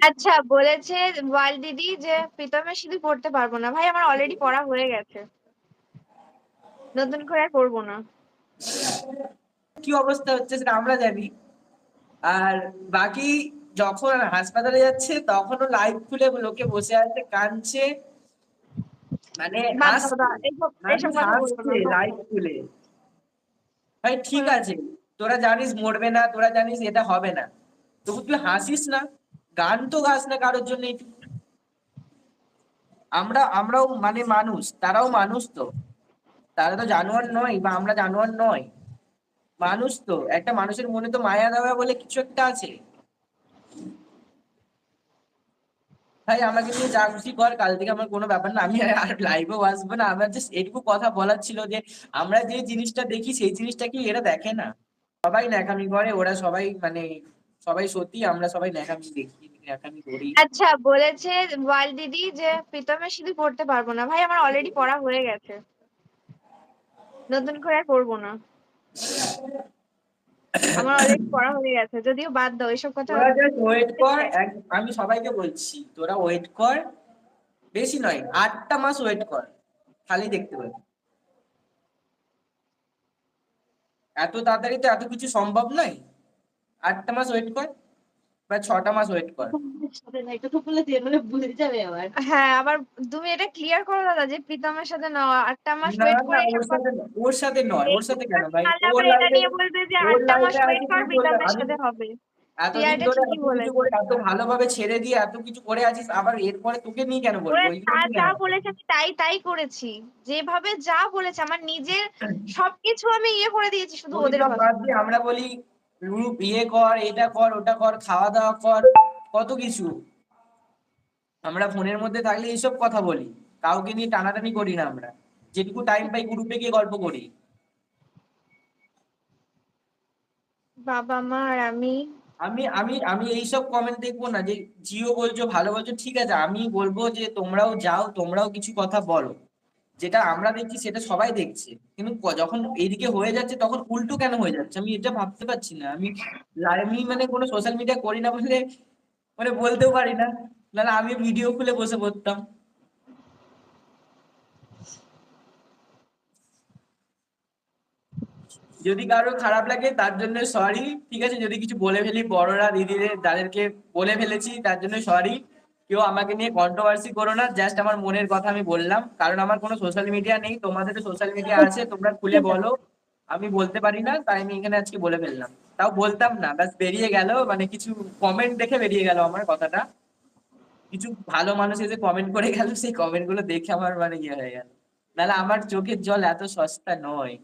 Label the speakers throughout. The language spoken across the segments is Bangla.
Speaker 1: আচ্ছা, বলেছে ওয়াল দিদি যে প্রীতমের সিঁদুর পড়তে পারবো না। ভাই আমার অলরেডি পড়া হয়ে গেছে, নতুন করে আর পড়বো না।
Speaker 2: কি অবস্থা হচ্ছে সেটা আমরা জানি। আর বাকি যখন হাসপাতালে যাচ্ছে তখনও লাইভ খুলে লোকে বসে আছে, কাঁদছে, মানে
Speaker 1: বাদ দাও,
Speaker 2: হাসছে,
Speaker 1: এইসব এইসব
Speaker 2: মানুষ
Speaker 1: কথা বলবো
Speaker 2: হাসছে
Speaker 1: না, বাদ
Speaker 2: লাইভ
Speaker 1: দাও।
Speaker 2: খুলে। ভাই ঠিক
Speaker 1: হ্যাঁ।
Speaker 2: আছে, তোরা জানিস মরবে না, তোরা জানিস এটা হবে না, তবু তুই হাসিস না, গান তো গাস না কারোর জন্য। আমরাও মানে মানুষ, তারাও মানুষ তো, তারা তো জানোয়ার নয়, বা আমরা জানোয়ার নয়, মানুষ তো। একটা মানুষের মনে তো মায়া দেওয়া বলে কিছু একটা আছে। ভাই আমাকে নিয়ে যা খুশি কর, কাল থেকে আমার কোনো ব্যাপার না, আমি আর লাইভেও আসবো না। আমার জাস্ট এইটুকু কথা বলার ছিল যে আমরা যে জিনিসটা দেখি সেই জিনিসটা কি এরা দেখে না? সবাই ন্যাকামি করে, ওরা সবাই মানে সবাই সত্যি, আমরা সবাই ন্যাকামি দেখি, ন্যাকামি করি।
Speaker 1: আচ্ছা, বলেছে ওয়াল দিদি যে প্রীতমের সিঁদুর পড়তে পারবো না। ভাই আমার অলরেডি পড়া হয়ে গেছে, নতুন করে আর পড়বো না। আমার অলরেডি পড়া হয়ে গেছে, যদিও বাদ দাও এসব কথা।
Speaker 2: তোরা জাস্ট ওয়েট কর, আমি সবাইকে বলছি তোরা ওয়েট কর, বেশি নয় 8টা মাস ওয়েট কর, খালি দেখতে পাবি। এত তাড়াতাড়ি তো এত কিছু সম্ভব নয়, 8টা মাস ওয়েট কর বা 6টা মাস ওয়েট কর।
Speaker 1: হ্যাঁ, আবার তুমি এটা ক্লিয়ার করো দাদা যে প্রীতমের সাথে না, 8টা মাস
Speaker 2: না
Speaker 1: ওয়েট
Speaker 2: না,
Speaker 1: করে এসব
Speaker 2: ওর
Speaker 1: কথা।
Speaker 2: সাথে ওর সাথে নয়, ওর সাথে কেন ভাই?
Speaker 1: তাহলে
Speaker 2: ওর
Speaker 1: আবার এটা
Speaker 2: লাইফে,
Speaker 1: নিয়ে বলবে যে
Speaker 2: ওর
Speaker 1: 8টা মাস
Speaker 2: লাইফে
Speaker 1: ওয়েট
Speaker 2: আছে
Speaker 1: কর
Speaker 2: তুই বলবে
Speaker 1: প্রীতমের
Speaker 2: আমি
Speaker 1: সাথে হবে। তুই
Speaker 2: এতদিন
Speaker 1: এটা
Speaker 2: ধরে
Speaker 1: ঠিকই
Speaker 2: এত কিছু করে
Speaker 1: বলেছিস।
Speaker 2: এত ভালোভাবে ছেড়ে দিয়ে এত কিছু করে আছিস, আবার এরপরে তোকে নিয়ে কেন বলবো?
Speaker 1: ওরা
Speaker 2: এইগুলো
Speaker 1: যা
Speaker 2: নিয়ে
Speaker 1: যা
Speaker 2: কেন
Speaker 1: বলেছে আমি তাই তাই করেছি। যেভাবে যা বলেছে আমার নিজের সবকিছু আমি ইয়ে করে দিয়েছি শুধু
Speaker 2: ওই
Speaker 1: ওদের
Speaker 2: সব বাদ
Speaker 1: ভাষায়।
Speaker 2: দিয়ে আমরা বলি রূপ ইয়ে কর, এটা কর, ওটা কর, খাওয়া দাওয়া কর, কত কিছু। আমরা ফোনের মধ্যে থাকলে এইসব কথা বলি, কাউকে নিয়ে টানাটানি করি না আমরা, যেটুকু টাইম পাই গ্রুপে গিয়ে গল্প করি।
Speaker 1: বাবা মা আর আমি।
Speaker 2: আমি আমি আমি এইসব কমেন্ট দেখবো না যে জিও বলছো ভালো বলছো, ঠিক আছে, আমি বলবো যে তোমরাও যাও, তোমরাও কিছু কথা বলো, যেটা আমরা দেখছি সেটা সবাই দেখছে, কিন্তু যখন এইদিকে হয়ে যাচ্ছে তখন উল্টো কেন হয়ে যাচ্ছে আমি এটা ভাবতে পারছি না। আমি মানে কোনো সোশ্যাল মিডিয়া করি না বলে মানে বলতেও পারি না, নাহলে আমি ভিডিও খুলে বসে পড়তাম। যদি কারো খারাপ লাগে তার জন্য সরি, ঠিক আছে, যদি কিছু বলে ফেলি বড়রা দিদিদের তাদেরকে বলে ফেলেছি তার জন্য সরি। কেউ আমাকে নিয়ে কন্ট্রোভার্সি করো না, জাস্ট আমার মনের কথা আমি বললাম, কারণ আমার কোনো সোশ্যাল মিডিয়া নেই, তোমাদের সোশ্যাল মিডিয়া আছে, তোমরা খুলে বলো। আমি বলতে পারি না, তাই আমি এখানে আজকে বলে ফেললাম, তাও বলতাম না, ব্যাস বেরিয়ে গেল, মানে কিছু কমেন্ট দেখে বেরিয়ে গেল আমার কথাটা। কিছু ভালো মানুষ এসে কমেন্ট করে গেল, সেই কমেন্ট গুলো দেখে আমার মানে ইয়ে হয়ে গেল, নাহলে আমার চোখের জল এত সস্তা নয়,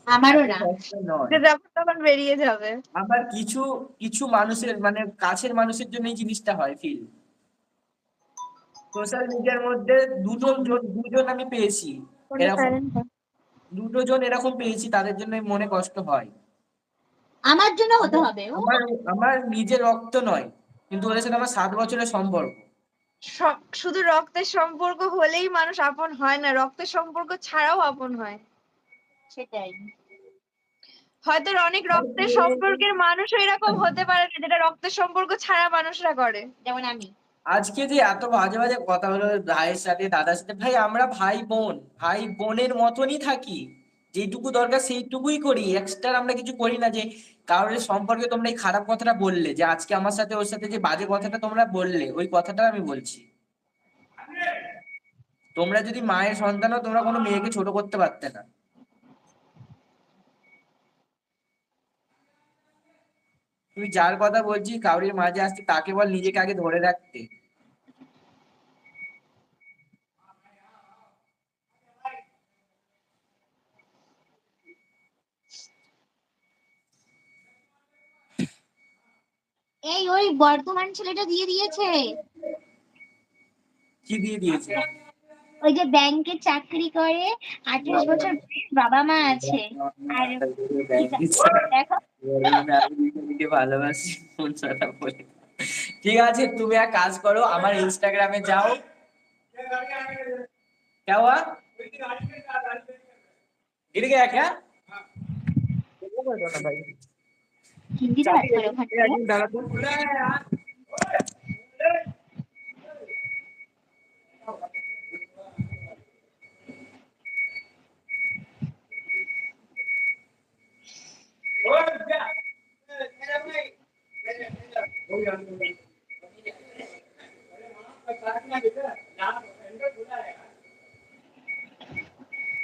Speaker 3: আমারও
Speaker 2: এত
Speaker 3: না।
Speaker 2: সস্তা নয়।
Speaker 1: যে যখন তখন বেরিয়ে যাবে।
Speaker 2: আবার কিছু কিছু মানুষের মানে কাছের মানুষের জন্য এই জিনিসটা হয় ফিল। সোশ্যাল মিডিয়ার মধ্যে দুজন আমি পেয়েছি
Speaker 1: ফোনটা
Speaker 2: এরকম,
Speaker 1: সাইলেন্ট কর।
Speaker 2: দুটো জন এরকম পেয়েছি, তাদের জন্য মনে কষ্ট হয়।
Speaker 3: আমার জন্য হতে
Speaker 2: আমার
Speaker 3: হবে ও।
Speaker 2: আমার আমার নিজের রক্ত নয়, কিন্তু ওদের সাথে আমার 7 বছরের সম্পর্ক।
Speaker 1: শুধু রক্তের সম্পর্ক হলেই মানুষ আপন হয় না, রক্তের সম্পর্ক ছাড়াও আপন হয়।
Speaker 3: সেটাই।
Speaker 1: হয়তো অনেক রক্তের সম্পর্কের মানুষও এরকম হতে পারে না, যেটা রক্তের সম্পর্ক ছাড়া মানুষরা করে।
Speaker 3: যেমন আমি।
Speaker 2: আজকে যে এত বাজে বাজে কথা হলো ভাইয়ের সাথে দাদার সাথে, ভাই আমরা ভাই বোন, ভাই বোনের মতনই থাকি, যেটুকু দরকার সেইটুকুই করি, এক্সট্রা আমরা কিছু করি না। যে কারোর সম্পর্কে তোমরা এই খারাপ কথাটা বললে, যে আজকে আমার সাথে ওর সাথে যে বাজে কথাটা তোমরা বললে, ওই কথাটা আমি বলছি, তোমরা যদি মায়ের সন্তান হও তোমরা কোনো মেয়েকে ছোট করতে পারতে না। তুই যার কথা বলছিস কাউরির মাঝে আসতে, তাকে বল নিজেকে আগে ধরে রাখতে।
Speaker 3: এই ওই বর্ধমান ছেলেটা দিয়ে দিয়েছে।
Speaker 2: কি দিয়ে দিয়েছে?
Speaker 3: ওই যে ব্যাংকে চাকরি করে, 28 বছর বয়স, বাবা মা আছে। আর দেখো।
Speaker 2: ভালোবাসি কোন সাটা বলে। ঠিক আছে, তুমি এক কাজ করো, আমার ইনস্টাগ্রামে যাও। क्या हुआ? गिर गया क्या?
Speaker 3: হিন্দিতে
Speaker 2: चाबी
Speaker 3: বাত
Speaker 2: दे
Speaker 3: করে
Speaker 2: दो,
Speaker 3: ওখান
Speaker 2: एक
Speaker 3: থেকে।
Speaker 2: मिनट दादा।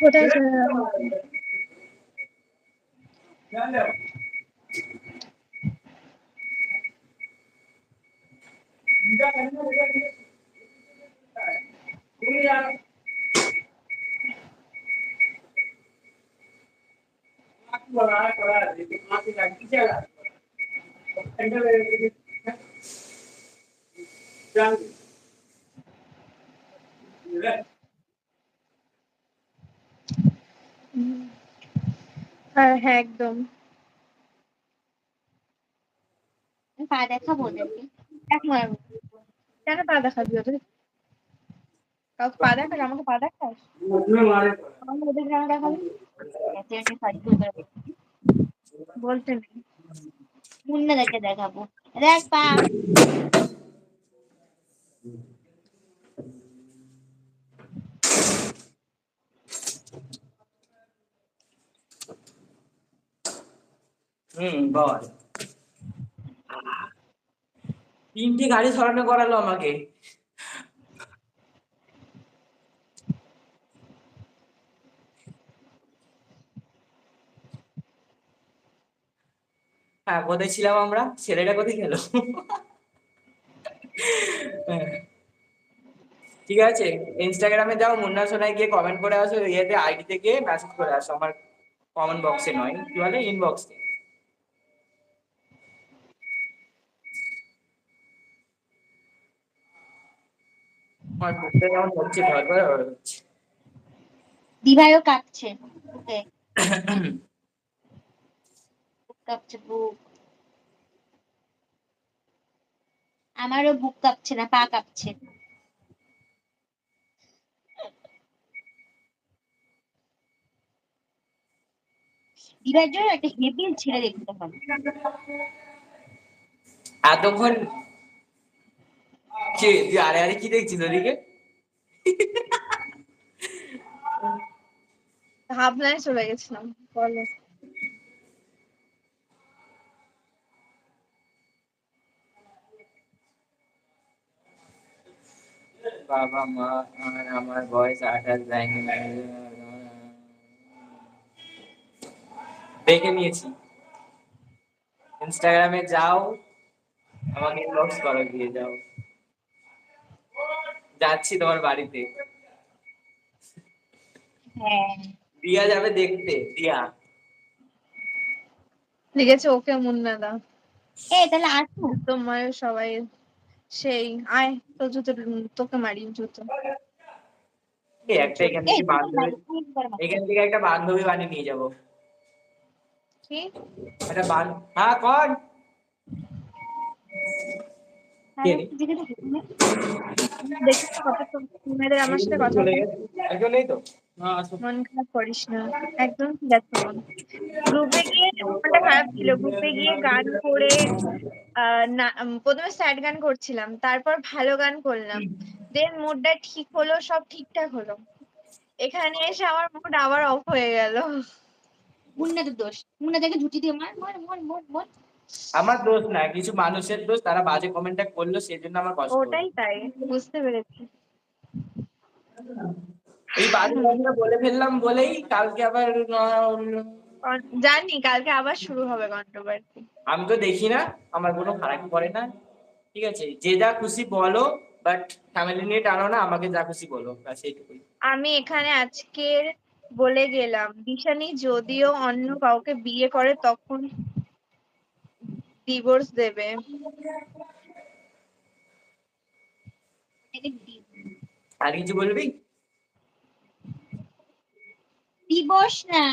Speaker 1: কোথায় চলে গেল? হ্যাঁ একদম।
Speaker 3: পা দেখাবো ওদেরকে।
Speaker 1: এক মারবো। কেন পা দেখাবি ওদের? কাউকে পা দেখাস? আমাকে পা দেখাস? আমাকে ওদের কেন দেখাবি? বলতে নেই।
Speaker 3: মুন্নাদেরকে দেখাবো, দেখ পা।
Speaker 2: বল। 3টি গাড়ি সরানো করালো আমাকে। হ্যাঁ, কোথায় ছিলাম আমরা? ছেলেটা কোথায় গেল? ঠিক আছে, ইনস্টাগ্রামে যাও, মুন্না সোনায় গিয়ে কমেন্ট করে আসো, ইয়েতে আইডি থেকে মেসেজ করে আসো, আমার কমেন্ট বক্সে নয়, কি বলে, ইনবক্সে। আমার বুকটা যেমন হচ্ছে, ভয় ভয় হচ্ছে।
Speaker 3: দিভাইও কাঁপছে, ওকে বুক কাঁপছে, বুক। আমারও বুক কাঁপছে না, পা কাঁপছে। দিভাইয়ের জন্য একটা হেভি ছেড়ে দেখতে হবে।
Speaker 2: এতক্ষণ কে তুই আরে আরে কি দেখছিস ওদিকে?
Speaker 1: ভাবনায় চলে গেছিলাম। বলো।
Speaker 2: বাবা মা আর আমার বয়স 28 যায়নি, দেখে নিয়েছি। ইনস্টাগ্রামে যাও, আমাকে ইনবক্স করো, দিয়ে যাও। যাচ্ছি তোমার বাড়িতে।
Speaker 3: হ্যাঁ,
Speaker 2: দিয়া যাবে দেখতে, দিয়া।
Speaker 1: লিখেছে ওকে মুন্নাদা।
Speaker 3: তাহলে আসো।
Speaker 1: তোমার সবাই সেই আয় তো জুতো, তোকে মারি জুতো।
Speaker 2: একটা এখান থেকে বান্ধবী, এখান থেকে একটা বান্ধবী বানিয়ে নিয়ে যাবো।
Speaker 1: কি?
Speaker 2: একটা হ্যাঁ কর। কে রে?
Speaker 1: দেখিস তো কত মেয়েদের আমার সাথে কথা
Speaker 2: চলে
Speaker 1: বলে।
Speaker 2: গেছে, একজন নেই তো? হ্যাঁ, আসো।
Speaker 1: মন খারাপ করিস না, একদম ঠিক আছে মন। গ্রুপে গিয়ে মনটা খারাপ ছিল, গ্রুপে গিয়ে গান করে প্রথমে স্যাড গান করছিলাম, তারপর ভালো গান করলাম, দেন মুডটা ঠিক হলো, সব ঠিকঠাক হলো। এখানে এসে আমার মুড আবার অফ হয়ে গেল।
Speaker 3: মুন্নাদের দোষ, মুন্নাদেরকে ঝুঁটি দিয়ে মার মার মার মার মার।
Speaker 2: আমার দোষ না, কিছু মানুষের দোষ, তারা বাজে কমেন্টটা করলো, সেই জন্য আমার কষ্ট হলো।
Speaker 1: ওটাই তাই, বুঝতে পেরেছি।
Speaker 2: এই বাজে কথাটা বলে ফেললাম বলেই কালকে আবার
Speaker 1: জানি কালকে আবার শুরু হবে কন্ট্রোভার্সি।
Speaker 2: আমি তো দেখি না, আমার কোনো ফারাক পড়ে না, ঠিক আছে, যে যা খুশি বলো, বাট ফ্যামিলি নিয়ে টানো না, আমাকে যা খুশি বলো, ব্যাস এইটুকুই।
Speaker 1: আমি এখানে আজকের বলে গেলাম, দিশানি যদিও অন্য কাউকে বিয়ে করে তখন ডিভোর্স দেবে।
Speaker 2: আর কিছু বলবি?
Speaker 3: দিবস না,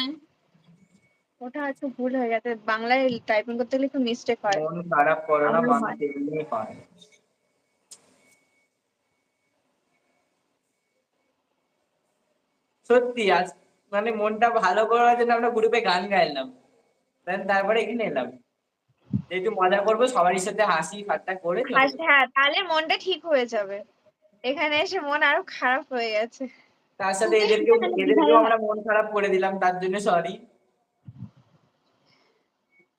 Speaker 1: ওটা একটু ভুল হয়ে গেছে, বাংলায় টাইপিং করতে গেলে একটু মিস্টেক হয়।
Speaker 2: মন খারাপ করো না,
Speaker 1: আমারও
Speaker 2: মানুষ
Speaker 1: হয়।
Speaker 2: এমনি হয়। সত্যি আজ মানে মনটা ভালো করার জন্য আমরা গ্রুপে গান গাইলাম, তারপরে এখানে এলাম, একটু মজা করবো সবারই সাথে, হাসি ঠাট্টা করে চলে যাবো।
Speaker 1: হ্যাঁ, তাহলে মনটা ঠিক হয়ে যাবে। এখানে এসে মন আরো খারাপ হয়ে গেছে।
Speaker 2: তার সাথে
Speaker 3: তোকে শুনে
Speaker 2: এদেরকেও
Speaker 3: তাহলে
Speaker 2: এদেরকেও
Speaker 3: দিভাইও
Speaker 2: আমরা মন খারাপ করে দিলাম, তার জন্য সরি।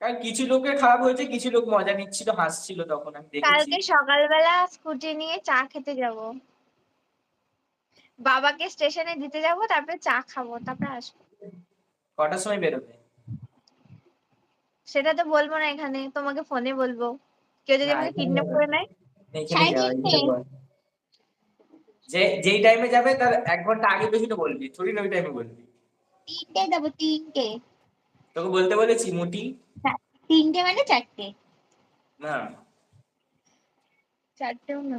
Speaker 2: কারণ কিছু লোকের খারাপ হয়েছে, কিছু লোক মজা নিচ্ছিল, হাসছিল, তখন আমি দেখেছি।
Speaker 1: কালকে সকালবেলা স্কুটি নিয়ে চা খেতে যাব, বাবাকে স্টেশনে দিতে যাব, তারপরে চা খাবো, তারপরে আসবো।
Speaker 2: কটার সময় বেরোবে?
Speaker 1: সেটা তো বলবো না এখানে, তোমাকে ফোনে বলবো। কেউ যদি
Speaker 2: না,
Speaker 1: আমাকে
Speaker 2: এখানে
Speaker 1: কিডন্যাপ করে নেয়।
Speaker 2: এখানে যাওয়া ইচ্ছে করে। যেই টাইমে যাবে তার 1 ঘন্টা আগে বেশি তো বলবি, থোড়ি না ওই টাইমে বলবি।
Speaker 3: 3টে দেবো, 3টে।
Speaker 2: তোকে বলতে বলেছি মুটি?
Speaker 3: 3টে মানে 4টে।
Speaker 2: না,
Speaker 1: 4টেও না।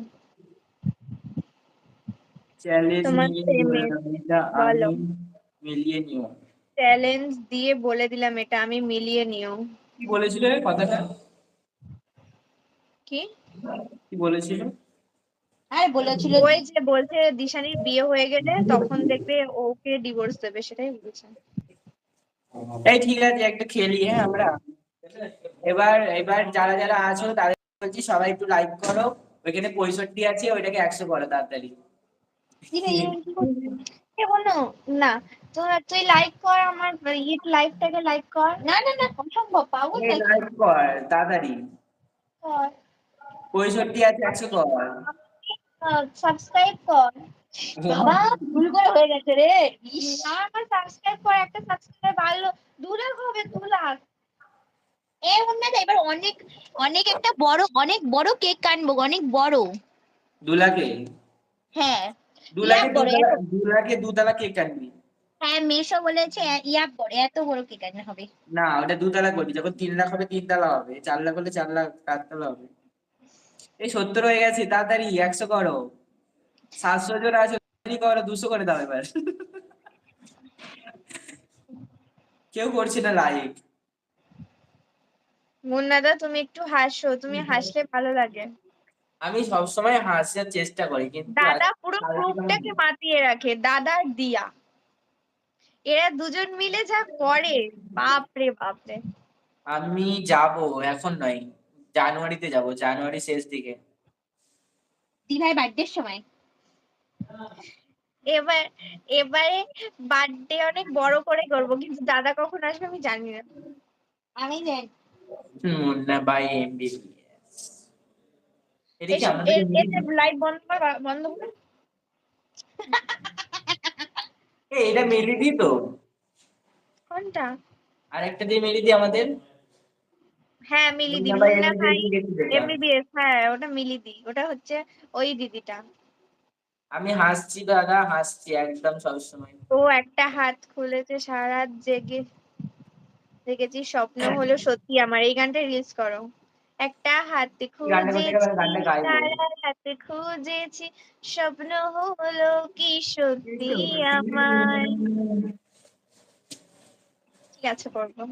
Speaker 2: চ্যালেঞ্জ
Speaker 1: তোমার
Speaker 2: নিয়ে
Speaker 1: সেমে
Speaker 2: বললাম এটা আমি
Speaker 1: বলো।
Speaker 2: মিলিয়ে নিও।
Speaker 1: চ্যালেঞ্জ দিয়ে বলে দিলাম এটা আমি মিলিয়ে নিও।
Speaker 2: কি বলেছিল রে কথাটা?
Speaker 1: কি?
Speaker 2: কি বলেছিল?
Speaker 3: আরে বলেছিল
Speaker 1: ওই যে বলছে দিশানির বিয়ে হয়ে গেলে তখন দেখবে ওকে ডিভোর্স দেবে, সেটাই বলছে।
Speaker 2: এই ঠিক আছে, একটা খেলি হ্যাঁ আমরা। এবার এবার যারা যারা আছো তাদের বলছি সবাই একটু লাইক করো। ওইখানে 65 আছে, ওইটাকে 100 করো তাড়াতাড়ি।
Speaker 3: কি বলো?
Speaker 1: না, তুই লাইক কর আমার লাইভটাকে লাইক কর।
Speaker 3: না না না, অসম্ভব, পাগল নাকি?
Speaker 2: লাইক কর তাড়াতাড়ি।
Speaker 1: কর।
Speaker 2: 65 আছে, 100 কর।
Speaker 1: সাবস্ক্রাইব কর।
Speaker 3: বাবা, ভুল করে হয়ে গেছে রে। ইস,
Speaker 1: আমার সাবস্ক্রাইব কর, একটা সাবস্ক্রাইব বাড়লো, 2 লাখ হবে, 2 লাখ।
Speaker 3: এ উন্নতা, এবার অনেক অনেক একটা বড়, অনেক বড় কেক কাটবো, অনেক বড়।
Speaker 2: 2 লাখে?
Speaker 3: হ্যাঁ,
Speaker 2: 2
Speaker 3: ইয়া
Speaker 2: লাখে
Speaker 3: বড়
Speaker 2: দুতলা,
Speaker 3: এত।
Speaker 2: 2 লাখে দুতলা কেক কাটবি?
Speaker 3: হ্যাঁ, মেশো বলেছে ইয়া বড়, এত বড় কেক কাটতে হবে।
Speaker 2: না, ওটা 2 তলা করবি। যখন 3 লাখ হবে 3 তলা হবে, 4 লাখ হলে 4 লাখ 4 তলা হবে। এই 70 হয়ে গেছে, তাড়াতাড়ি 100 করো। 700 জন আছে, তাড়াতাড়ি করো, 200 করে দাও এবার। কেউ করছে না লাইক।
Speaker 1: মুন্নাদা তুমি একটু হাসো, তুমি হাসলে ভালো লাগে।
Speaker 2: আমি সবসময় হাসার চেষ্টা করি, কিন্তু
Speaker 1: দাদা পুরো
Speaker 2: কালকে কেমন।
Speaker 1: গ্রুপটাকে মাতিয়ে রাখে, দাদা আর দিয়া, এরা দুজন মিলে যা করে, বাপরে বাপরে।
Speaker 2: আমি যাব, এখন নয়, জানুয়ারিতে যাব, জানুয়ারি শেষ দিকে।
Speaker 3: দি ভাই বার্থডের সময়।
Speaker 1: এবার এবারে বার্থডে অনেক বড় করে করবো, কিন্তু দাদা কখন আসবে আমি জানি না।
Speaker 3: আমি জানি।
Speaker 2: মুন্না বাই এমবিবিএস। এটা কি আমাদের
Speaker 1: লাইভ বন্ধ কর, বন্ধ কর।
Speaker 2: এটা মেলে দি তো।
Speaker 1: কোনটা?
Speaker 2: আর একটা দিয়ে মেলে দি আমাদের।
Speaker 1: হ্যাঁ মিলিদি,
Speaker 2: মুন্না বাই
Speaker 1: মুন্না ভাই
Speaker 2: এমবিবিএস দেখি যেটা।
Speaker 1: এমবিবিএস, হ্যাঁ ওটা মিলিদি, ওটা হচ্ছে ওই দিদিটা।
Speaker 2: আমি হাসছি দাদা, হাসছি একদম সবসময়।
Speaker 1: ও একটা হাত খুলেছে, সারা রাত জেগে দেখেছি, স্বপ্ন হলো সত্যি আমার। এই গানটা রিলস করো। একটা হাতে
Speaker 2: গানটা করতে গেলে
Speaker 1: খুঁজেছি,
Speaker 2: গানটা গাইবো।
Speaker 1: সারা রাতে খুঁজেছি, স্বপ্ন হলো কি সত্যি আমার। ঠিক আছে, করবো।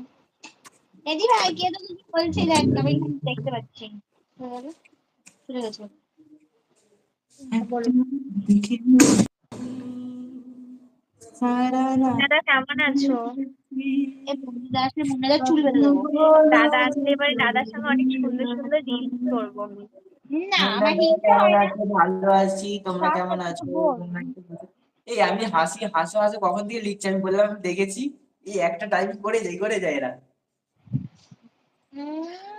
Speaker 3: এদি ভাই কে তো কিছু বলছিলে, আমি এখানে দেখতে পাচ্ছি। চলে গেছে।
Speaker 1: বলো। দাদা কেমন আছো?
Speaker 3: এ মুন্নাদা আসলে মুন্নাদার চুল বেঁধে দেবো।
Speaker 1: দাদা আসলে এবারে দাদার সঙ্গে অনেক সুন্দর সুন্দর রিলস করবো আমি।
Speaker 3: না,
Speaker 2: মুন্না
Speaker 3: আমার
Speaker 2: ভাই
Speaker 3: হিংসা
Speaker 2: কেমন
Speaker 3: হয় না।
Speaker 2: আছো? ভালো আছি, তোমরা
Speaker 1: থাক
Speaker 2: কেমন
Speaker 1: একটু
Speaker 2: আছো?
Speaker 1: বল।
Speaker 2: এই আমি হাসি, হাসো হাসো কখন থেকে লিখছি, আমি বললাম আমি দেখেছি। এই একটা টাইপ করে যায় এরা।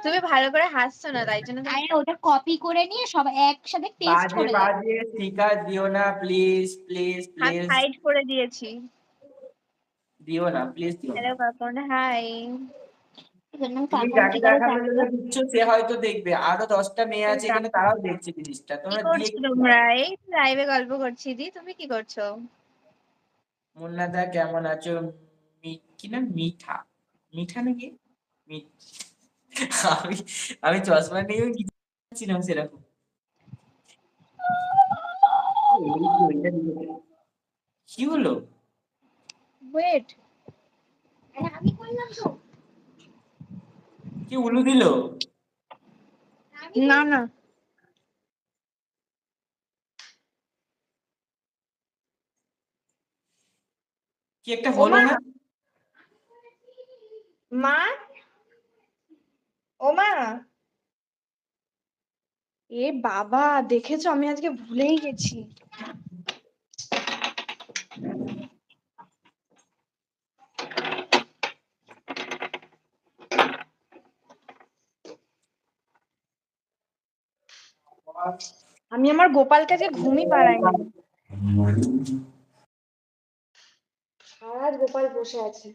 Speaker 1: তুমি ভালো করে হাসছো না, তাই জন্য
Speaker 3: আরে ওটা কপি করে নিয়ে সব একসাথে পেস্ট
Speaker 2: বাজে
Speaker 3: করে দেবো।
Speaker 2: বাজে স্টিকার দিও না, প্লিজ প্লিজ
Speaker 1: হাত
Speaker 2: প্লিজ।
Speaker 1: হাইড করে দিয়েছি।
Speaker 2: দিও না, প্লিজ দিও না।
Speaker 1: হ্যালো কাকুন, হাই।
Speaker 2: তুমি
Speaker 3: কার্বন
Speaker 2: যাকে
Speaker 3: স্টিকারে
Speaker 2: দেখানোর জন্য
Speaker 3: থাকবে।
Speaker 2: দিচ্ছ সে হয়তো দেখবে, আরো 10টা মেয়ে আছে এখানে, তারাও দেখছে জিনিসটা,
Speaker 1: কি
Speaker 2: তোমরা দিয়ে
Speaker 1: করছো
Speaker 2: কি
Speaker 1: তোমরা?
Speaker 2: লাভ?
Speaker 1: এই লাইভে গল্প করছি, দি তুমি কি করছো?
Speaker 2: মুন্নাদা কেমন আছো? কি না, মিঠা, মিঠা নাকি আমি আমি চশমা নিয়েও কিছু ছিলাম সেরকম। কি হলো?
Speaker 1: ওয়েট।
Speaker 3: আরে আমি করলাম তো।
Speaker 2: কি উলু দিল?
Speaker 1: না না,
Speaker 2: কি একটা
Speaker 1: ও
Speaker 2: হলো
Speaker 1: মা,
Speaker 2: না?
Speaker 1: মা, ও মা। এ বাবা, দেখেছো আমি আজকে ভুলেই গেছি। আমি আমার গোপালকে যে ঘুমই পাড়াইনি, সারা রাত গোপাল বসে আছে।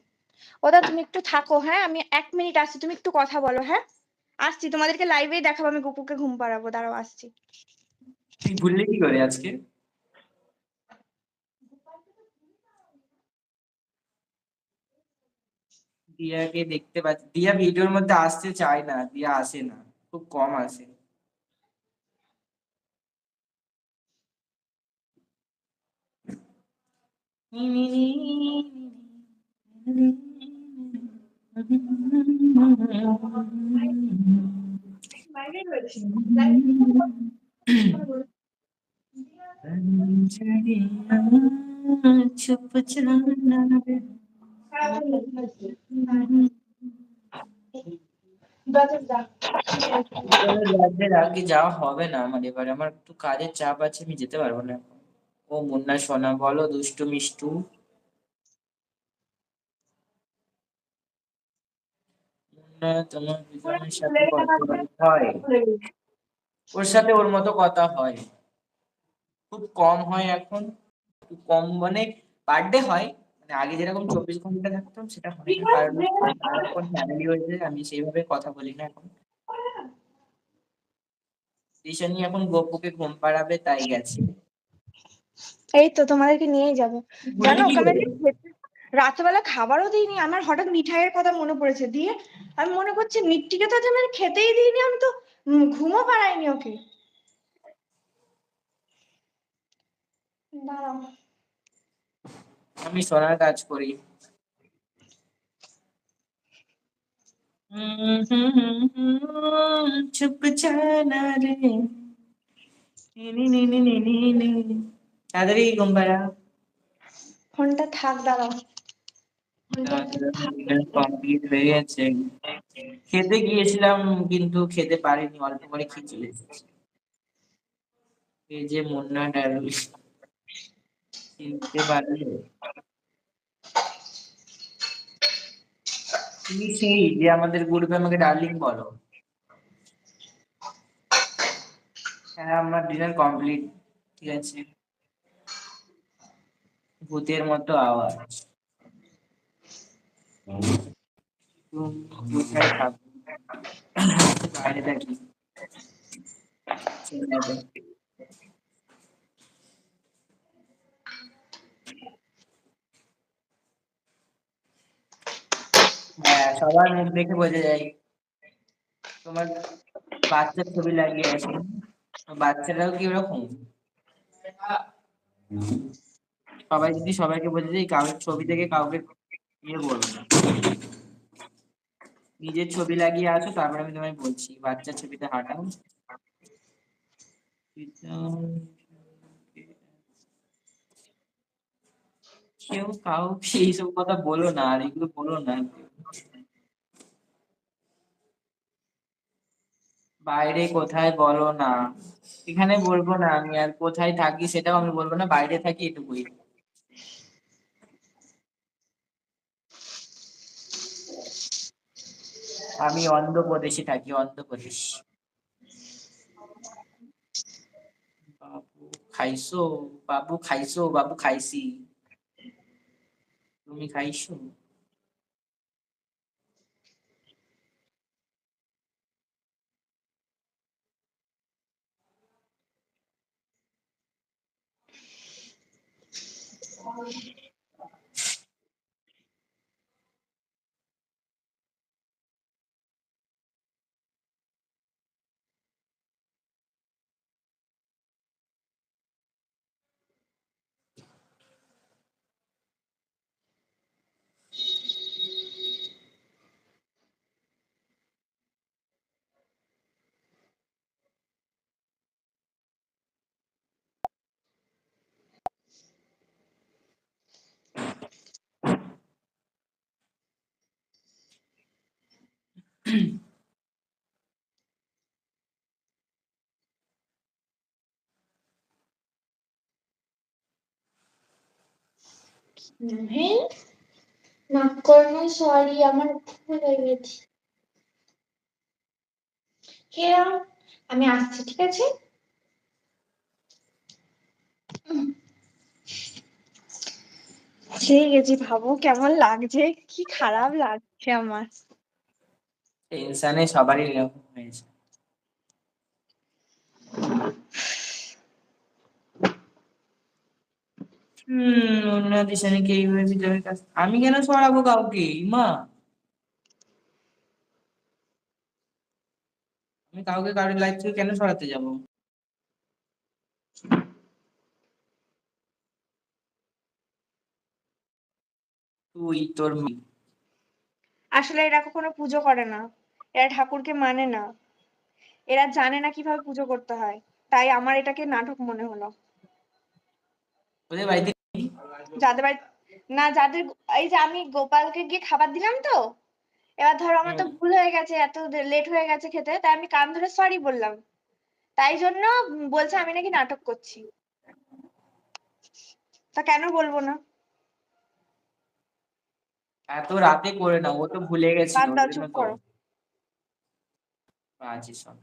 Speaker 1: ওদা তুমি একটু থাকো, হ্যাঁ আমি 1 মিনিট আসছি, তুমি একটু কথা বলো, হ্যাঁ আসছি, তোমাদেরকে লাইভেই দেখাবো আমি গোপুকে ঘুম পাড়াবো, দাঁড়াও আসছি।
Speaker 2: তুই ভুললি কি করে আজকে? দিয়াকে দেখতে পাচ্ছি, দিয়া ভিডিওর মধ্যে আসতে চায় না, দিয়া আসে না, খুব কম আসে। চুপ আগে যাওয়া হবে না আমার এবারে, আমার একটু কাজের চাপ আছে, আমি যেতে পারবো না এখন। ও মুন্না সোনা বলো, দুষ্টু মিষ্টু, মুন্না তোমার বিজনের সাথে কথা হয়? ওর সাথে ওর মতো কথা হয়, খুব কম হয় এখন, খুব কম মানে পার ডে হয়, মানে আগে যেরকম 24 ঘন্টা থাকতাম সেটা হয় না, কারণ তার এখন ফ্যামিলি হয়েছে, আমি সেইভাবে কথা বলি না এখন। টিউশনি এখন গপুকে ঘুম পাড়াবে তাই গেছে।
Speaker 1: এই তো তোমাদেরকে নিয়েই যাবো।
Speaker 2: বললি
Speaker 1: জানো
Speaker 2: কি
Speaker 1: ওকে আমি
Speaker 2: করে?
Speaker 1: রাত্রেবেলা খাবারও দিইনি, আমার হঠাৎ মিঠাইয়ের কথা মনে পড়েছে, দিয়ে আমি মনে করছি মিষ্টিকে তো আজ আমি খেতেই দিইনি, আমি তো ঘুমও পাড়াইনি ওকে। দাঁড়াও।
Speaker 2: আমি সোনার কাজ করি। চুপ চানা রে, তাড়াতাড়ি ঘুম পাড়া।
Speaker 1: ফোনটা থাক, দাঁড়াও ফোনটা থাক।
Speaker 2: কমপ্লিট হয়ে গেছে। খেতে গিয়েছিলাম কিন্তু খেতে পারিনি, অল্প করে খেয়ে চলে এসেছি। এই যে মুন্না ডারুল, চিনতে পারলে? তুমি সেই যে আমাদের গ্রুপে আমাকে ডার্লিং বলো। হ্যাঁ আমার ডিনার কমপ্লিট, ঠিক আছে। ভূতের মতো আওয়াজ। কোথায় থাকো? বাইরে থাকি, চেন্নাইতে। হ্যাঁ সবার মুখ দেখে বোঝা যায়। তোমার বাচ্চার ছবি লাগিয়ে আছে, বাচ্চারাও কি ওরকম? সবাই যদি সবাইকে বোঝা যায়, কারোর ছবি থেকে কাউকে ইয়ে করবে না। নিজের ছবি লাগিয়ে আছো, তারপরে আমি তোমায় বলছি বাচ্চার ছবিতে হাঁটাও। কেউ কাউকে এইসব কথা বলো না, আর এগুলো বলো না। বাইরে কোথায় বলো না, এখানে বলবো না আমি, আর কোথায় থাকি সেটাও আমি বলবো না, বাইরে থাকি এটুকুই। আমি অন্ধ্রপ্রদেশে থাকি, অন্ধ্রপ্রদেশ। বাবু খাইছো, বাবু খাইছো, বাবু খাইছি, তুমি খাইছো?
Speaker 1: হ্যাঁ মাফ করো, সরি আমার ভুল হয়ে গেছে। আমি আসছি, ঠিক আছে। পিছিয়ে গেছি, ভাবো কেমন লাগছে, কি খারাপ লাগছে আমার।
Speaker 2: টেনশনে সবারই এরকম হয়েছে। অন্য দিশানিকে এইভাবে বিজয়ের কাছে আমি কেন সরাবো কাউকে? মা, আমি কাউকে কারোর লাইফ থেকে কেন সরাতে যাবো? তুই তোর
Speaker 1: আসলে এরা কখনো পুজো করে না, এরা ঠাকুরকে মানে না, এরা জানে না কিভাবে পুজো করতে হয়, তাই আমার এটাকে নাটক মনে হলো।
Speaker 2: ওদের বাড়িতে
Speaker 1: যাদের বাড়ি না, যাদের, এই যে আমি গোপালকে গিয়ে খাবার দিলাম তো, এবার ধরো আমার তো ভুল হয়ে গেছে, এত লেট হয়ে গেছে খেতে, তাই আমি কান ধরে সরি বললাম, তাই জন্য বলছে আমি নাকি নাটক করছি। তা কেন বলবো না?
Speaker 2: এত রাতে করে না, ও তো ভুলে গেছিল
Speaker 1: বাদ
Speaker 2: ওই
Speaker 1: দাও,
Speaker 2: জন্য
Speaker 1: চুপ
Speaker 2: তো।
Speaker 1: করো।
Speaker 2: আছি শোন,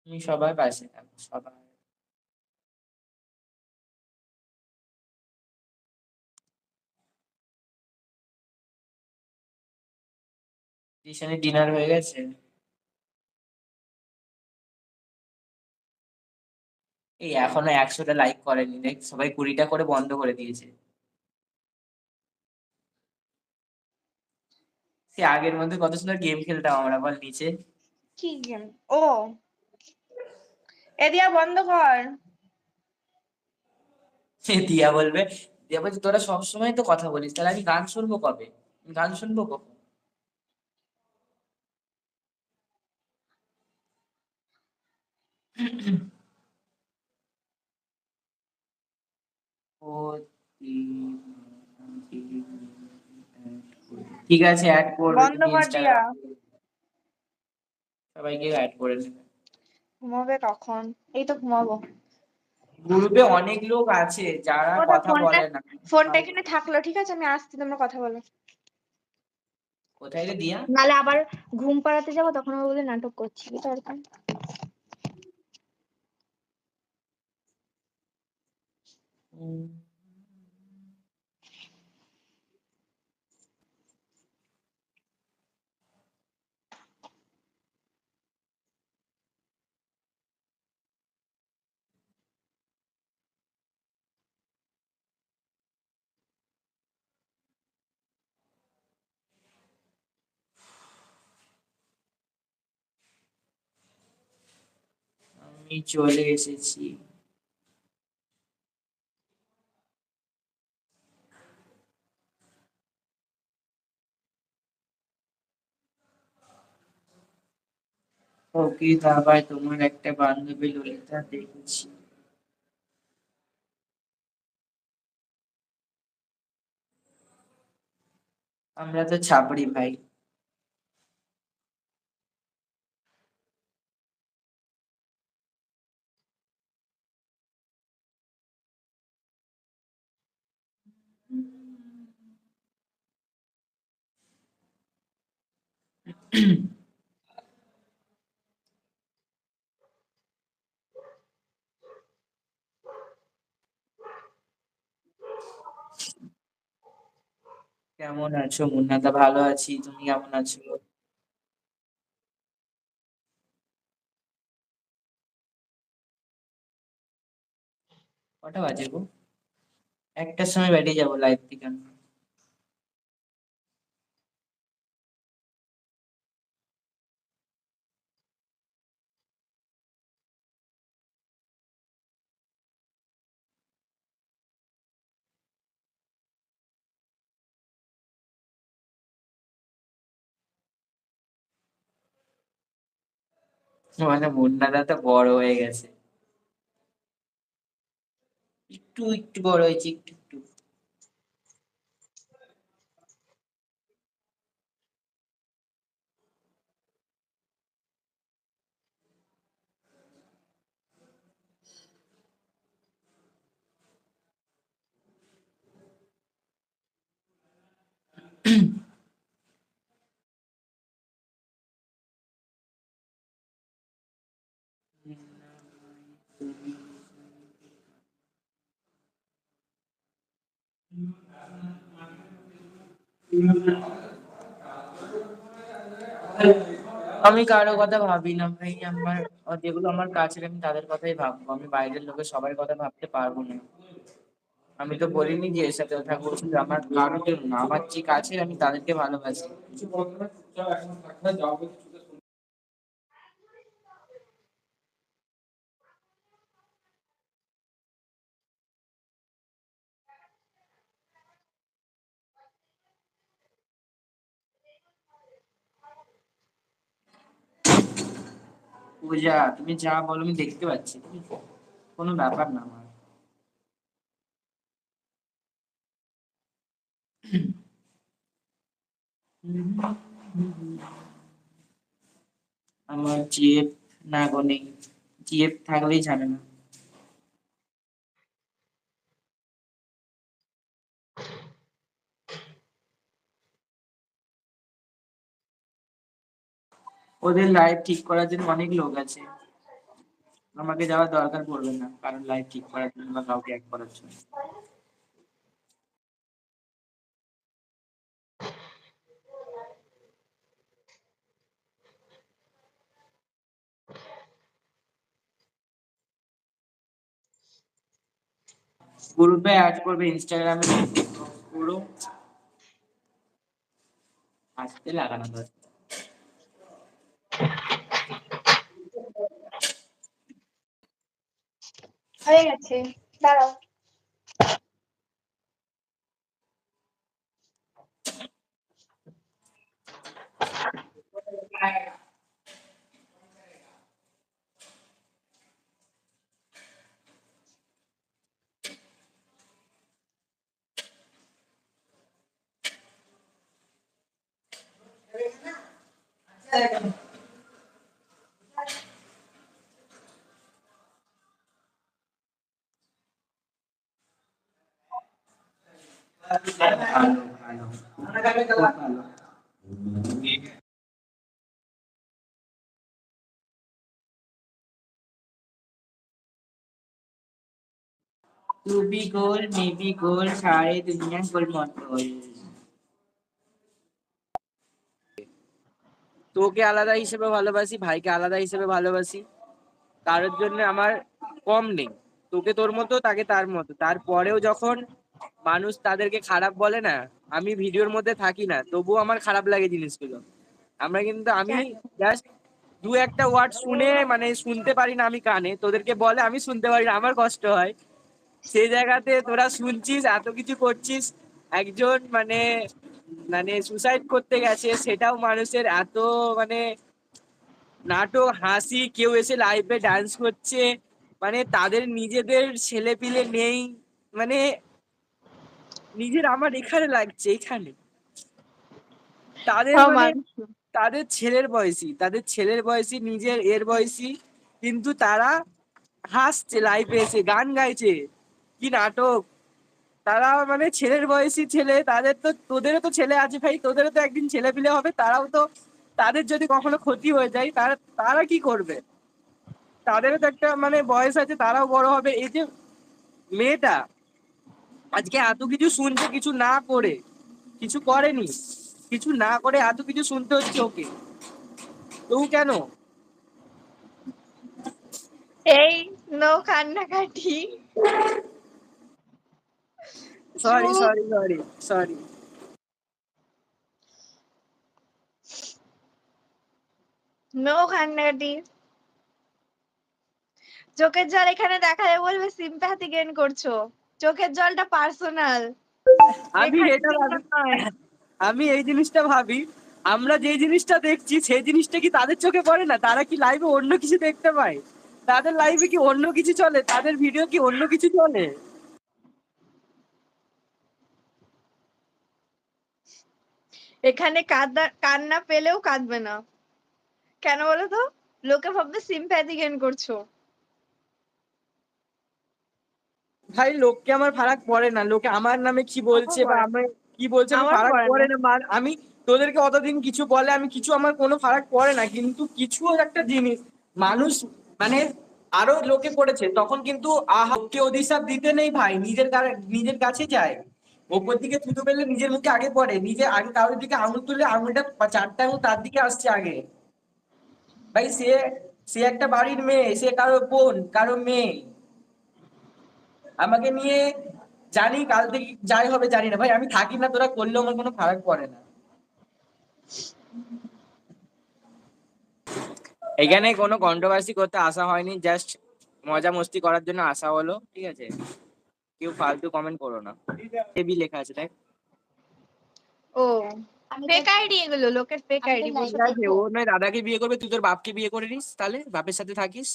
Speaker 2: তুমি সবার পাশে থাকো, সবাই। টিউশনে ডিনার হয়ে গেছে? এই এখনো 100টা লাইক করেনি, দেখ সবাই 20টা করে বন্ধ করে দিয়েছে। সে আগের মধ্যে কত সুন্দর গেম খেলতাম আমরা, বল নিচে।
Speaker 1: কি গেম? ও, এ দিয়া বন্ধ কর।
Speaker 2: সে দিয়া বলছে তোরা সবসময় তো কথা বলিস, তাহলে আমি গান শুনবো কবে? গান শুনবো কখন? ও ঠিক আছে, অ্যাড করবে
Speaker 1: বন্ধ
Speaker 2: তুমি
Speaker 1: কর দিয়া।
Speaker 2: ইনস্টাগ্রাম, সবাইকে অ্যাড করে নেবে।
Speaker 1: ঘুমাবে কখন? এই তো ঘুমাবো।
Speaker 2: গ্রুপে অনেক লোক আছে যারা
Speaker 1: ও, তো
Speaker 2: কথা
Speaker 1: ফোনটা,
Speaker 2: বলে না।
Speaker 1: ফোনটা এখানে থাকলো, ঠিক আছে আমি আসছি, তোমরা কথা বলো।
Speaker 2: কোথায় রে দিয়া?
Speaker 1: নালে আবার ঘুম পাড়াতে যাবো, তখন ও বলে নাটক করছি, কি দরকার।
Speaker 2: উম, আমি চলে এসেছি। ওকে, দাবায় তোমার একটা বান্ধবী ললিতা দেখেছি। আমরা তো ছাপড়ি ভাই। কেমন আছো মুন্নাদা? ভালো আছি, তুমি কেমন আছো? কটা বাজে গো? 1টার সময় বেরিয়ে যাবো লাইভ থেকে আমি। মানে মুন্নাদা তো বড় হয়ে গেছে, একটু একটু বড় হয়েছে, একটু একটু। আমি কারো কথা ভাবি না ভাই, আমার যেগুলো আমার কাছের আমি তাদের কথাই ভাববো, আমি বাইরের লোকের সবার কথা ভাবতে পারবো না। আমি তো বলিনি যে এর সাথে থাকবো, শুধু আমার কারোর জন্য না, আমার যে কাছের আমি তাদেরকে ভালোবাসি। পূজা, তুমি যা বলো আমি দেখতে পাচ্ছি, কোনো ব্যাপার না আমার। আমার জিএফ না গো নেই, জিএফ থাকলেই ঝামেলা। ওদের লাইফ ঠিক করার জন্য অনেক লোক আছে, আমাকে যাওয়ার দরকার পড়বে না কারণ লাইফ ঠিক করার জন্য বা কাউকে এক করার জন্য। গ্রুপে অ্যাড করবে, ইনস্টাগ্রামে পুরো আসতে লাগানো দরকার।
Speaker 1: হয়ে গেছে, দাঁড়াও।
Speaker 2: ভালো ভালো, খুব ভালো। तू भी गोल मैं भी गोल, सारी दुनिया गोल मटोल। তোকে আলাদা হিসেবে ভালোবাসি, ভাইকে আলাদা হিসেবে ভালোবাসি, কারোর জন্য আমার কম নেই। তোকে তোর মতো, তাকে তার মতো, তারপরেও যখন মানুষ তাদেরকে খারাপ বলে না, আমি ভিডিওর মধ্যে থাকি না তবুও আমার খারাপ লাগে জিনিসগুলো। আমরা কিন্তু আমি
Speaker 1: কেন?
Speaker 2: জাস্ট দু একটা ওয়ার্ড শুনে মানে শুনতে পারি না আমি কানে, তোদেরকে বলে আমি শুনতে পারি না, আমার কষ্ট হয়। সেই জায়গাতে তোরা শুনছিস, এত কিছু করছিস। একজন মানে মানে সুসাইড করতে গেছে, সেটাও মানুষের এত মানে নাটক হাসি, কেউ এসে লাইভে ডান্স করছে, মানে তাদের নিজেদের ছেলে পিলে নেই, মানে নিজের আমার এখানে লাগছে এখানে, তাদের
Speaker 1: সব
Speaker 2: মানে
Speaker 1: মানুষ।
Speaker 2: তাদের ছেলের বয়সী নিজের এর বয়সী, কিন্তু তারা হাসছে লাইভে এসে গান গাইছে, কি নাটক। তারা মানে ছেলের বয়সী ছেলে, তাদের তো তোদেরও তো ছেলে আছে ভাই, তোদেরও তো একদিন ছেলে পিলে হবে, তারাও তো, তাদের যদি কখনো ক্ষতি হয়ে যায় তারা তারা কি করবে, তাদেরও তো একটা মানে বয়স আছে, তারাও বড় হবে। এই যে মেয়েটা আজকে এত কিছু শুনছে, কিছু না করে, কিছু করেনি, কিছু না করে এত কিছু শুনতে হচ্ছে ওকে, তো কেন?
Speaker 1: এই নো কান্নাকাটি।
Speaker 2: সরি
Speaker 1: চুপ।
Speaker 2: Sorry sorry sorry.
Speaker 1: নো কান্নাকাটি। চোখের জল এখানে দেখালে বলবে সিম্প্যাথি গেইন করছো। চোখের জলটা পার্সোনাল,
Speaker 2: আমি
Speaker 1: এখানে
Speaker 2: এটা
Speaker 1: জন্য
Speaker 2: ভাবি,
Speaker 1: নয়।
Speaker 2: আমি এই জিনিসটা ভাবি, আমরা যে জিনিসটা দেখছি সেই জিনিসটা কি তাদের চোখে পড়ে না? তারা কি লাইভে অন্য কিছু দেখতে পায়? তাদের লাইভে কি অন্য কিছু চলে? তাদের ভিডিও কি অন্য কিছু চলে?
Speaker 1: এখানে কান্না পেলেও কাঁদবে না। কেন বলো তো? লোকে ভাববে সিম্প্যাথি গেইন করছো।
Speaker 2: ভাই লোককে আমার ফারাক পড়ে না, লোকে আমার নামে কি
Speaker 1: আমার
Speaker 2: বলছে বা
Speaker 1: পড়ে
Speaker 2: আমি কি বলছে আমার
Speaker 1: আমার
Speaker 2: ফারাক
Speaker 1: পড়ে না।
Speaker 2: পড়ে না। আমি তোদেরকে অতদিন কিছু বলে আমি কিছু, আমার কোনো ফারাক পড়ে না, কিন্তু কিছু একটা জিনিস মানুষ মানে আরো লোকে পড়েছে তখন কিন্তু আহা, কেউ অধিশাপ দিতে নেই ভাই, নিজের কাছে যায়। ওপর দিকে থুতু ফেললে নিজের মুখে আগে পড়ে, নিজে আগে কারোর দিকে আঙুল তুললে আঙুলটা 4টা আঙুল তার দিকে আসছে আগে। ভাই সে সে একটা বাড়ির মেয়ে, সে কারো বোন, কারো মেয়ে। আমাকে নিয়ে জানি কাল থেকে যাই হবে জানি না ভাই, আমি থাকি না, তোরা করলেও আমার কোনো ফারাক পড়ে না। এখানে কোনো কন্ট্রোভার্সি করতে আসা হয়নি, জাস্ট মজা মস্তি করার জন্য আসা হলো, ঠিক আছে? কেউ ফালতু কমেন্ট করো না। এবি লেখা আছে দেখ।
Speaker 1: ও ফেক আইডি, এগুলো লোকের ফেক আইডি
Speaker 3: live
Speaker 1: বুঝতে
Speaker 2: ও নয় দাদাকে বিয়ে করবে, তুই তোর বাপকে বিয়ে করে নিস, তাহলে বাপের সাথে থাকিস,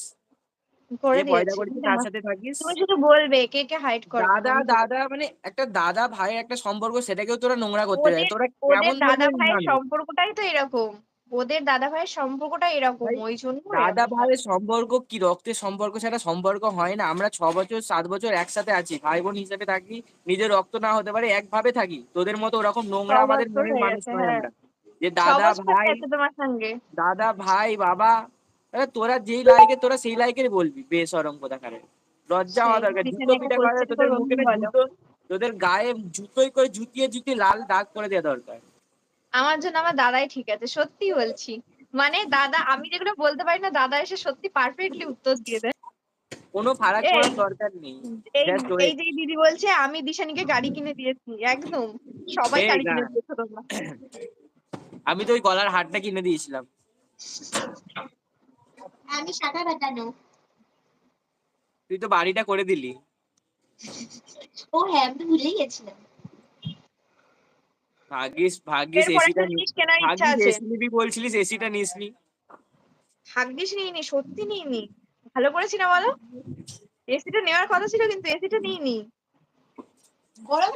Speaker 1: করে
Speaker 2: যে পয়দা
Speaker 1: দিয়েছি।
Speaker 2: করেছিস তার সাথে থাকিস।
Speaker 1: তুমি শুধু বলবে কে কে হাইড করবে।
Speaker 2: দাদা দাদা মানে একটা দাদা ভাইয়ের একটা সম্পর্ক, সেটাকেও তোরা নোংরা করতে যায়,
Speaker 1: ওদের
Speaker 2: তোরা
Speaker 1: ওদের
Speaker 2: কেমন
Speaker 1: দাদা
Speaker 2: ধরনের
Speaker 1: ভাইয়ের
Speaker 2: মানুষ?
Speaker 1: সম্পর্কটাই তো এরকম, ওদের দাদা ভাইয়ের সম্পর্কটা এরকম,
Speaker 2: ভাই,
Speaker 1: ওই জন্য
Speaker 2: দাদা
Speaker 1: এরকম হয়।
Speaker 2: ভাইয়ের সম্পর্ক কি রক্তের সম্পর্ক ছাড়া সম্পর্ক হয় না? আমরা 6 বছর 7 বছর একসাথে আছি, ভাই বোন হিসেবে থাকি, নিজের রক্ত না হতে পারে একভাবে থাকি। তোদের মতো ওরকম নোংরা আমাদের
Speaker 1: 6 বছর
Speaker 2: মনের
Speaker 1: হয়ে
Speaker 2: মানুষ
Speaker 1: গেছে,
Speaker 2: নয়
Speaker 1: হ্যাঁ।
Speaker 2: আমরা, যে
Speaker 1: 6 বছর হয়ে গেছে তোমার সঙ্গে।
Speaker 2: দাদা ভাই বাবা। আরে তোরা যেই লাইকে তোরা সেই লাইকের বলবি, বেশরম কোথাকারে। লজ্জা হওয়া
Speaker 1: সেই
Speaker 2: দরকার, জুতো
Speaker 1: বিছানায়
Speaker 2: পিটা করে
Speaker 1: করছে তো
Speaker 2: তোদের মুখে না
Speaker 1: বলো।
Speaker 2: জুতো, তোদের গায়ে জুতোই করে জুতিয়ে জুতিয়ে লাল দাগ করে দেওয়া দরকার।
Speaker 1: আমার জন্য আমার দাদাই ঠিক আছে, সত্যি বলছি। মানে দাদা, আমি যেগুলো বলতে পারি না, দাদা এসে সত্যি পারফেক্টলি উত্তর দিয়ে দেয়।
Speaker 2: কোনো ফারাক
Speaker 1: এই
Speaker 2: পড়ার দরকার নেই।
Speaker 1: এই
Speaker 2: জাস্ট
Speaker 1: এই যে দিদি বলছে আমি দিশানিকে গাড়ি কিনে দিয়েছি, একদম সবাই
Speaker 2: এই
Speaker 1: গাড়ি
Speaker 2: না,
Speaker 1: কিনে দিয়েছো তোমরা।
Speaker 2: আমি তো ওই গলার হারটা কিনে দিয়েছিলাম।
Speaker 3: আমি শাখা বাটানো।
Speaker 2: তুই তো বাড়িটা করে দিলি।
Speaker 3: ও হ্যাঁ, আমি তো ভুলেই গেছিলাম।
Speaker 2: ভাগ্যিস ভাগ্যিস
Speaker 1: এরপরে
Speaker 2: এসিটা
Speaker 1: একটা জিনিস কেনার ইচ্ছা
Speaker 2: ভাগ্যিস
Speaker 1: আছে।
Speaker 2: এসি নিবি বলছিলিস, এসিটা নিসনি।
Speaker 1: ভাগ্যিস নিইনি, সত্যি নিইনি। ভালো করেছি না বলো? এসিটা নেওয়ার কথা ছিল কিন্তু এসিটা নিইনি।
Speaker 3: গরম